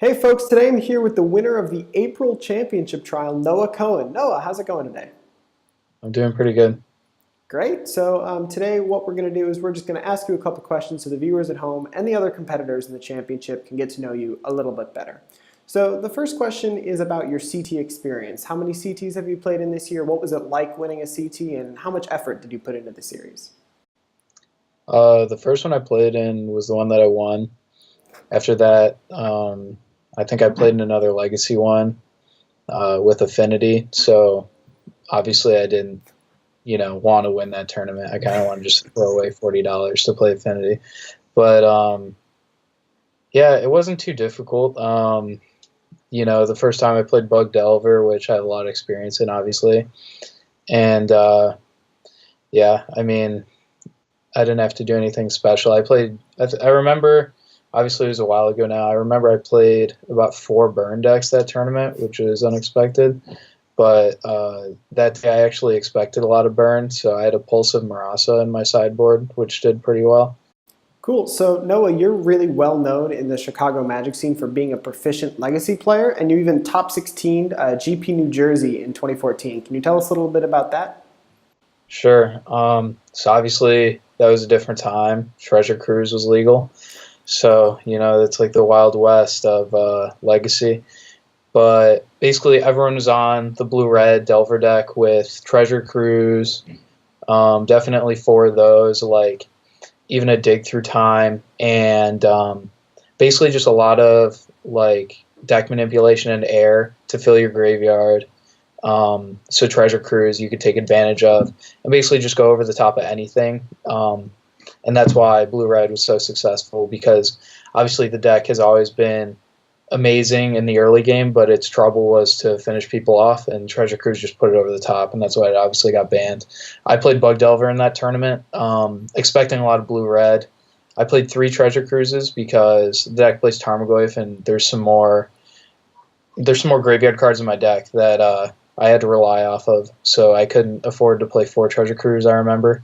Hey folks, today I'm here with the winner of the April Championship Trial, Noah Cohen. Noah, how's it going today? I'm doing pretty good. Great. So today what we're going to do is we're just going to ask you a couple questions so the viewers at home and the other competitors in the championship can get to know you a little bit better. So the first question is about your CT experience. How many CTs have you played in this year? What was it like winning a CT and how much effort did you put into the series? The first one I played in was the one that I won. After that, I think I played in another Legacy one with Affinity. So obviously, I didn't, want to win that tournament. I kind of want to just throw away $40 to play Affinity. But yeah, it wasn't too difficult. The first time I played Bug Delver, which I have a lot of experience in, obviously, and yeah, I mean, I didn't have to do anything special. I played. I remember. Obviously, it was a while ago now. I remember I played about 4 burn decks that tournament, which was unexpected. But that day I actually expected a lot of burn, so I had a Pulse of Marasa in my sideboard, which did pretty well. Cool. So Noah, you're really well known in the Chicago Magic scene for being a proficient Legacy player, and you even top 16 GP New Jersey in 2014. Can you tell us a little bit about that? Sure. So obviously that was a different time. Treasure Cruise was legal. So, it's like the Wild West of Legacy. But basically, everyone was on the blue-red Delver deck with Treasure Cruise, definitely 4 of those, like even a Dig Through Time, and basically just a lot of like deck manipulation and air to fill your graveyard. So Treasure Cruise you could take advantage of, and basically just go over the top of anything. And that's why Blue Red was so successful, because obviously the deck has always been amazing in the early game, but its trouble was to finish people off, and Treasure Cruise just put it over the top, and that's why it obviously got banned. I played Bug Delver in that tournament, expecting a lot of Blue Red. I played 3 Treasure Cruises because the deck plays Tarmogoyf, and there's some more graveyard cards in my deck that I had to rely off of, so I couldn't afford to play 4 Treasure Cruises, I remember.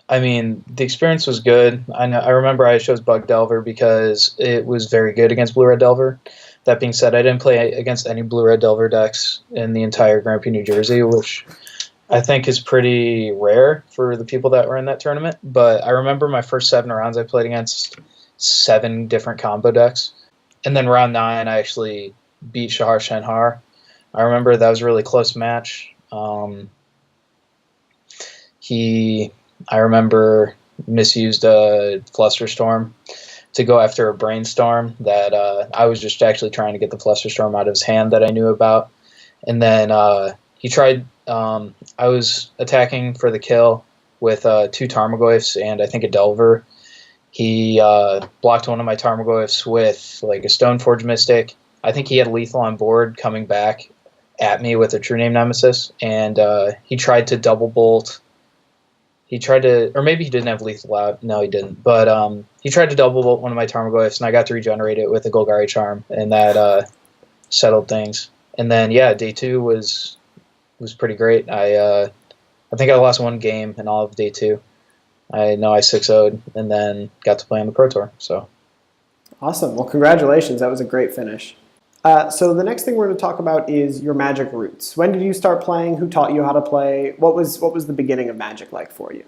I mean, the experience was good. I remember I chose Bug Delver because it was very good against Blue Red Delver. That being said, I didn't play against any Blue Red Delver decks in the entire Grand Prix New Jersey, which I think is pretty rare for the people that were in that tournament. But I remember my first 7 rounds I played against 7 different combo decks. And then round 9, I actually beat Shahar Shenhar. I remember that was a really close match. I remember misused a Flusterstorm to go after a Brainstorm that I was just actually trying to get the Flusterstorm out of his hand that I knew about. And then he tried, I was attacking for the kill with 2 Tarmogoyfs and I think a Delver. He blocked one of my Tarmogoyfs with like a Stoneforge Mystic. I think he had lethal on board coming back at me with a True Name Nemesis, and he tried to double bolt. He tried to, or maybe he didn't have lethal out. No, he didn't. But he tried to double bolt one of my Tarmogoyfs, and I got to regenerate it with a Golgari Charm, and that settled things. And then, yeah, day 2 was pretty great. I think I lost 1 game in all of day 2. I know I 6-0'd, and then got to play on the Pro Tour. So Awesome. Well, congratulations. That was a great finish. So the next thing we're going to talk about is your Magic roots. When did you start playing? Who taught you how to play? What was the beginning of Magic like for you?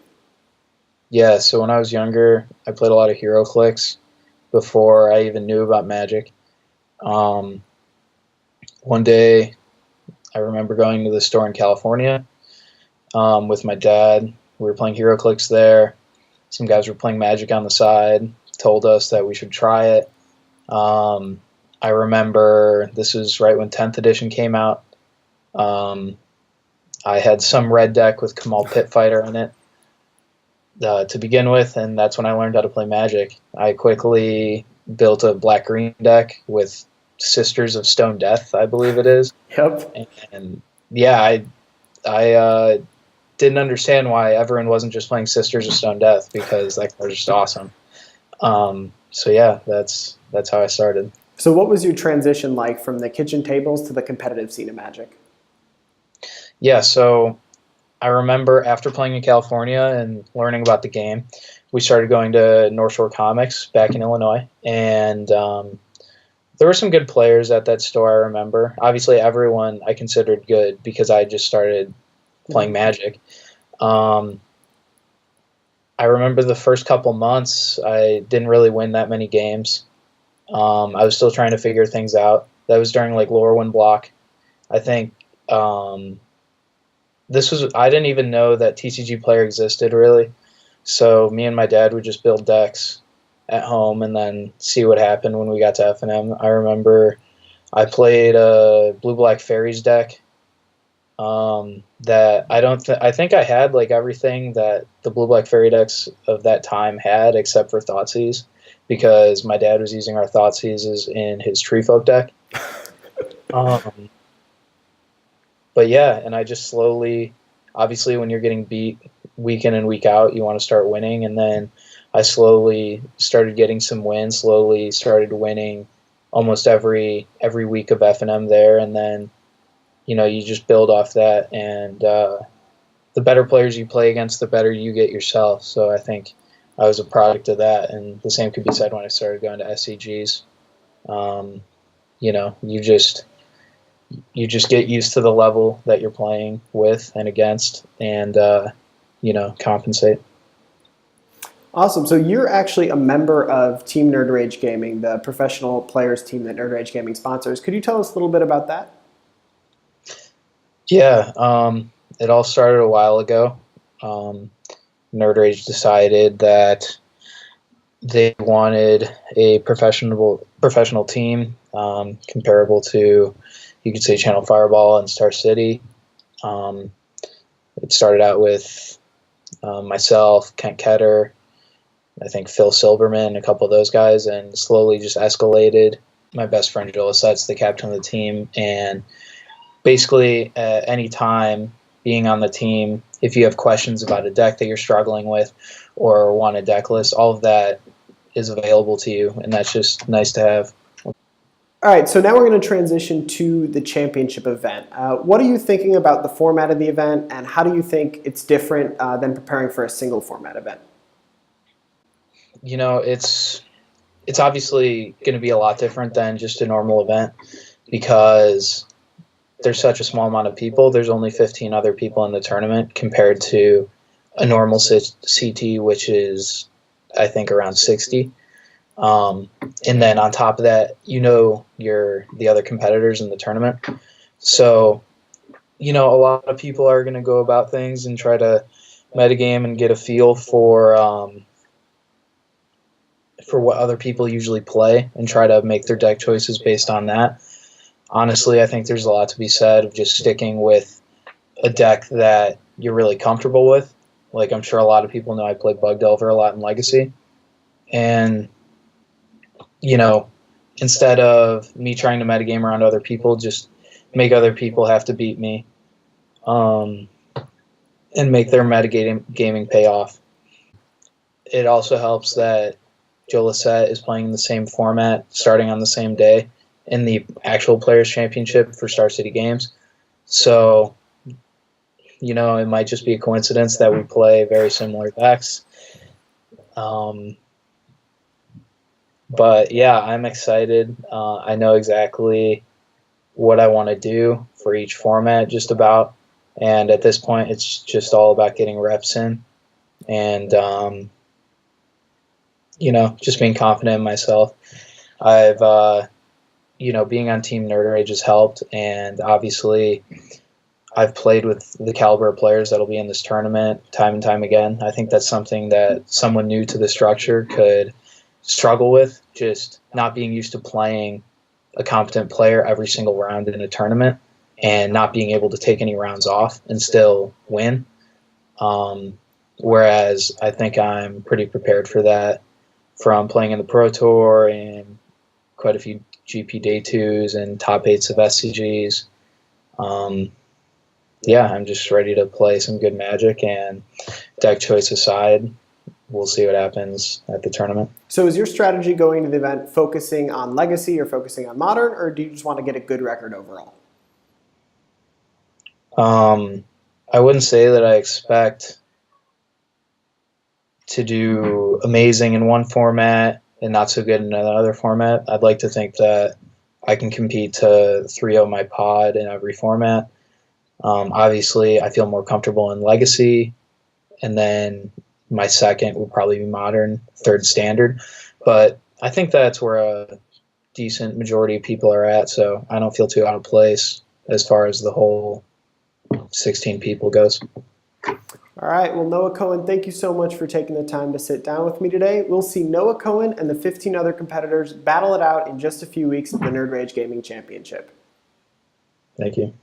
yeah, so when I was younger, I played a lot of HeroClix before I even knew about Magic. Um, One day, I remember going to the store in California with my dad. We were playing HeroClix there. Some guys were playing Magic on the side, told us that we should try it. I remember this was right when 10th edition came out. I had some red deck with Kamal Pitfighter in it to begin with, and that's when I learned how to play Magic. I quickly built a black-green deck with Sisters of Stone Death, I believe it is. Yep. And yeah, I didn't understand why everyone wasn't just playing Sisters of Stone Death, because that card was just awesome. So yeah, that's how I started. So what was your transition like from the kitchen tables to the competitive scene of Magic? Yeah, so I remember after playing in California and learning about the game, we started going to North Shore Comics back in Illinois, and there were some good players at that store, I remember. Obviously, everyone I considered good because I just started playing Magic. I remember the first couple months, I didn't really win that many games. I was still trying to figure things out. That was during like Lorwyn block. I think I didn't even know that TCG Player existed really. So me and my dad would just build decks at home and then see what happened when we got to F&M. I remember I played a Blue Black Fairies deck that I think I had like everything that the Blue Black Fairy decks of that time had except for Thoughtseize, because my dad was using our Thoughtseizes in his Tree Folk deck. Um, but yeah, and I just slowly, obviously when you're getting beat week in and week out, you want to start winning, and then I slowly started getting some wins, slowly started winning almost every week of F&M there, and then you just build off that, and the better players you play against, the better you get yourself. So I think I was a product of that, and the same could be said when I started going to SCGs. You just get used to the level that you're playing with and against, and compensate. Awesome. So you're actually a member of Team Nerd Rage Gaming, the professional players team that Nerd Rage Gaming sponsors. Could you tell us a little bit about that? Yeah, it all started a while ago. Nerd Rage decided that they wanted a professional team comparable to, you could say, Channel Fireball and Star City. It started out with myself, Kent Ketter, I think Phil Silverman, a couple of those guys, and slowly just escalated. My best friend Joel Set's the captain of the team, and basically at any time being on the team, if you have questions about a deck that you're struggling with or want a deck list, all of that is available to you, and that's just nice to have. All right, so now we're going to transition to the championship event. What are you thinking about the format of the event, and how do you think it's different than preparing for a single format event? It's obviously going to be a lot different than just a normal event because there's such a small amount of people. There's only 15 other people in the tournament compared to a normal CT, which is, I think, around 60. And then on top of that, the other competitors in the tournament. So, a lot of people are going to go about things and try to metagame and get a feel for what other people usually play and try to make their deck choices based on that. Honestly, I think there's a lot to be said of just sticking with a deck that you're really comfortable with. Like, I'm sure a lot of people know I play Bug Delver a lot in Legacy. And, instead of me trying to metagame around other people, just make other people have to beat me and make their metagaming pay off. It also helps that Joe Lissette is playing the same format starting on the same day in the actual Players' Championship for Star City Games. So, it might just be a coincidence that we play very similar decks. But yeah, I'm excited. I know exactly what I want to do for each format just about. And at this point, it's just all about getting reps in and, just being confident in myself. I've, being on Team Nerd Rage has helped. And obviously, I've played with the caliber of players that'll be in this tournament time and time again. I think that's something that someone new to the structure could struggle with, just not being used to playing a competent player every single round in a tournament and not being able to take any rounds off and still win. Whereas I think I'm pretty prepared for that from playing in the Pro Tour and quite a few GP Day 2s and top 8s of SCGs. I'm just ready to play some good Magic, and deck choice aside, we'll see what happens at the tournament. So is your strategy going to the event focusing on Legacy or focusing on Modern, or do you just want to get a good record overall? I wouldn't say that I expect to do amazing in one format and not so good in another format. I'd like to think that I can compete to 3-0 my pod in every format. Obviously, I feel more comfortable in Legacy, and then my second would probably be Modern, third Standard. But I think that's where a decent majority of people are at, so I don't feel too out of place as far as the whole 16 people goes. All right, well, Noah Cohen, thank you so much for taking the time to sit down with me today. We'll see Noah Cohen and the 15 other competitors battle it out in just a few weeks at the Nerd Rage Gaming Championship. Thank you.